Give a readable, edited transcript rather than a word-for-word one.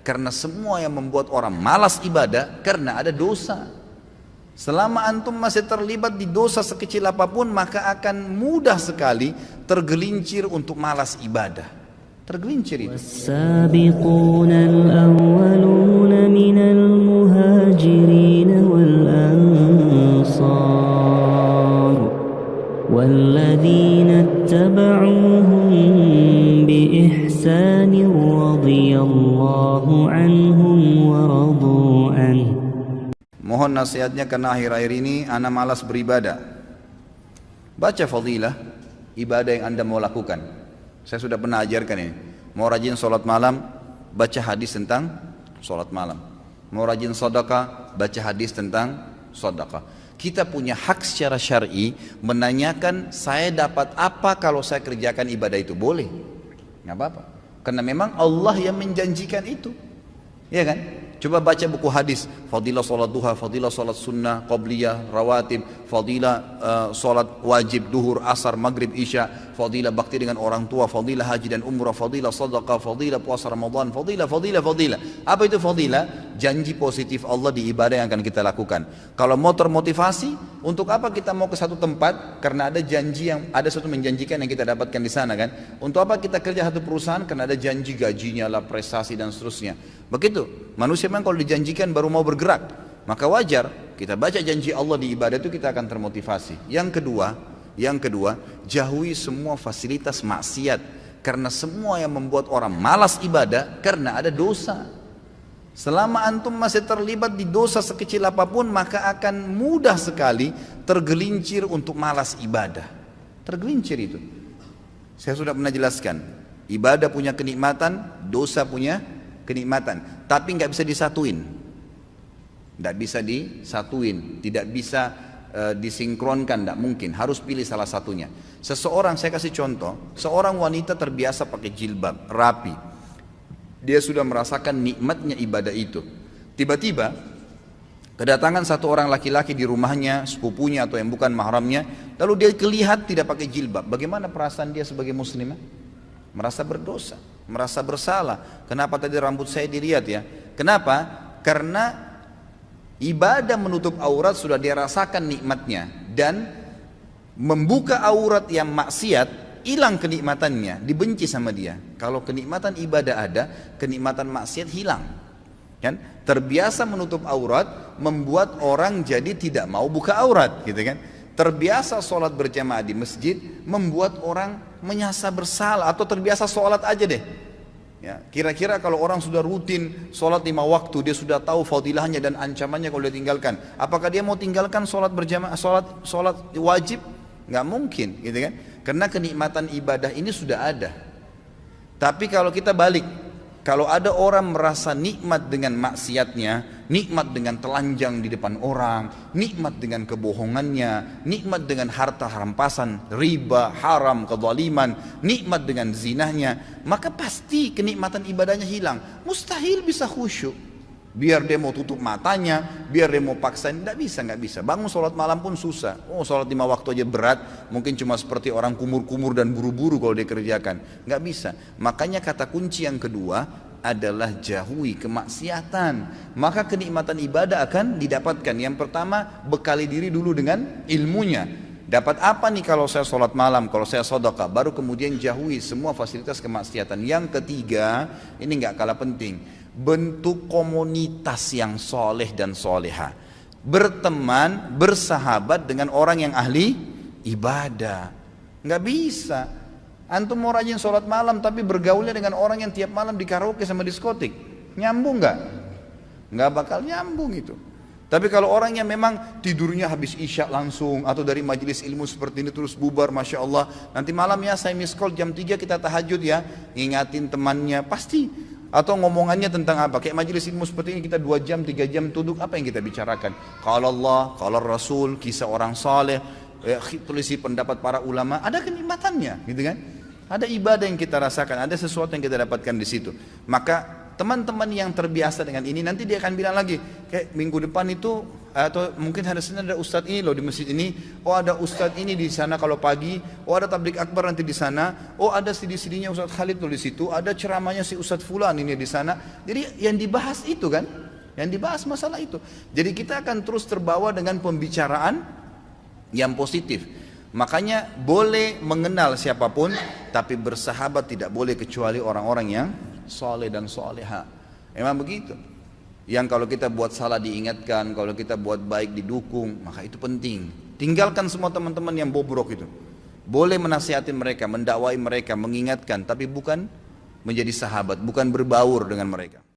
Karena semua yang membuat orang malas ibadah karena ada dosa. Selama antum masih terlibat di dosa sekecil apapun, maka akan mudah sekali tergelincir untuk malas ibadah. Tergelincir itu. والسابقون الأولون من المهاجرين والأنصار والذين اتبعوهم بإحسان رضي الله عنهم ورضوا عنه. Mohon nasihatnya karena akhir-akhir ini ana malas beribadah. Baca fadilah ibadah yang anda mau lakukan. Saya sudah pernah ajarkan ini. Mau rajin sholat malam, baca hadis tentang sholat malam. Mau rajin sedekah, baca hadis tentang sedekah. Kita punya hak secara syar'i menanyakan saya dapat apa kalau saya kerjakan ibadah itu. Boleh, nggak apa-apa. Karena memang Allah yang menjanjikan itu, ya kan? Coba baca buku hadis, fadilah sholat duha, fadilah sholat sunnah, qabliyah, rawatib, fadilah sholat wajib, duhur, asar, maghrib, isya, fadilah bakti dengan orang tua, fadilah haji dan umrah, fadilah sadaqah, fadilah puasa Ramadan, fadilah. Apa itu fadilah? Janji positif Allah di ibadah yang akan kita lakukan. Kalau mau termotivasi, untuk apa kita mau ke satu tempat? Karena ada janji yang, ada sesuatu menjanjikan yang kita dapatkan di sana kan. Untuk apa kita kerja satu perusahaan? Karena ada janji gajinya lah, prestasi dan seterusnya. Begitu, manusia memang kalau dijanjikan baru mau bergerak. Maka wajar kita baca janji Allah di ibadah itu kita akan termotivasi. Yang kedua, jauhi semua fasilitas maksiat. Karena semua yang membuat orang malas ibadah karena ada dosa. Selama antum masih terlibat di dosa sekecil apapun, maka akan mudah sekali tergelincir untuk malas ibadah. Tergelincir itu. Saya sudah pernah jelaskan, ibadah punya kenikmatan, dosa punya kenikmatan, tapi nggak bisa disatuin. Nggak bisa disatuin, tidak bisa disinkronkan, tidak mungkin. Harus pilih salah satunya. Seseorang, saya kasih contoh, seorang wanita terbiasa pakai jilbab, rapi. Dia sudah merasakan nikmatnya ibadah itu. Tiba-tiba kedatangan satu orang laki-laki di rumahnya, sepupunya atau yang bukan mahramnya, lalu dia kelihatan tidak pakai jilbab. Bagaimana perasaan dia sebagai muslimah? Merasa berdosa, merasa bersalah. Kenapa tadi rambut saya dilihat ya? Kenapa? Karena ibadah menutup aurat sudah dia rasakan nikmatnya, dan membuka aurat yang maksiat hilang kenikmatannya, dibenci sama dia. Kalau kenikmatan ibadah ada, kenikmatan maksiat hilang. Kan? Terbiasa menutup aurat membuat orang jadi tidak mau buka aurat, gitu kan? Terbiasa sholat berjamaah di masjid membuat orang menyasa bersalah, atau terbiasa sholat aja deh. Ya, kira-kira kalau orang sudah rutin sholat 5 waktu, dia sudah tahu fadilahnya dan ancamannya kalau dia tinggalkan, apakah dia mau tinggalkan sholat berjamaah, sholat wajib? Nggak mungkin, gitu kan? Karena kenikmatan ibadah ini sudah ada. Tapi kalau kita balik, kalau ada orang merasa nikmat dengan maksiatnya, nikmat dengan telanjang di depan orang, nikmat dengan kebohongannya, nikmat dengan harta rampasan, riba, haram, kezaliman, nikmat dengan zinahnya, maka pasti kenikmatan ibadahnya hilang. Mustahil bisa khusyuk. Biar dia mau tutup matanya, biar dia mau paksain, nggak bisa. Bangun sholat malam pun susah. Oh, sholat 5 waktu aja berat, mungkin cuma seperti orang kumur-kumur dan buru-buru kalau dia kerjakan. Nggak bisa. Makanya kata kunci yang kedua adalah jauhi kemaksiatan. Maka kenikmatan ibadah akan didapatkan. Yang pertama, bekali diri dulu dengan ilmunya. Dapat apa nih kalau saya sholat malam, kalau saya sedekah, baru kemudian jauhi semua fasilitas kemaksiatan. Yang ketiga, ini nggak kalah penting, bentuk komunitas yang soleh dan soleha. Berteman, bersahabat dengan orang yang ahli ibadah. Nggak bisa. Antum mau rajin sholat malam tapi bergaulnya dengan orang yang tiap malam di karaoke sama diskotik, nyambung nggak? Nggak bakal nyambung itu. Tapi kalau orang yang memang tidurnya habis isya langsung, atau dari majelis ilmu seperti ini terus bubar, Masya Allah, nanti malam ya saya miss call jam 3 kita tahajud ya, ngingatin temannya, pasti. Atau ngomongannya tentang apa, kayak majelis ilmu seperti ini kita 2 jam, 3 jam tunduk, apa yang kita bicarakan? Kalau Allah, kalau Rasul, kisah orang saleh, tulisi pendapat para ulama, ada kenikmatannya, gitu kan? Ada ibadah yang kita rasakan, ada sesuatu yang kita dapatkan di situ. Maka teman-teman yang terbiasa dengan ini, nanti dia akan bilang lagi, kayak minggu depan itu atau mungkin ada ustadz ini loh di masjid ini, oh ada ustadz ini di sana kalau pagi, oh ada tablik akbar nanti di sana, oh ada CD-CD-nya Ustadz Khalid tuh di situ, ada ceramahnya si Ustadz Fulan ini di sana. Jadi yang dibahas itu kan, yang dibahas masalah itu. Jadi kita akan terus terbawa dengan pembicaraan yang positif. Makanya boleh mengenal siapapun, tapi bersahabat tidak boleh kecuali orang-orang yang soleh dan soleha. Memang begitu. Yang kalau kita buat salah diingatkan, kalau kita buat baik didukung, maka itu penting. Tinggalkan semua teman-teman yang bobrok itu. Boleh menasihati mereka, mendakwai mereka, mengingatkan, tapi bukan menjadi sahabat, bukan berbaur dengan mereka.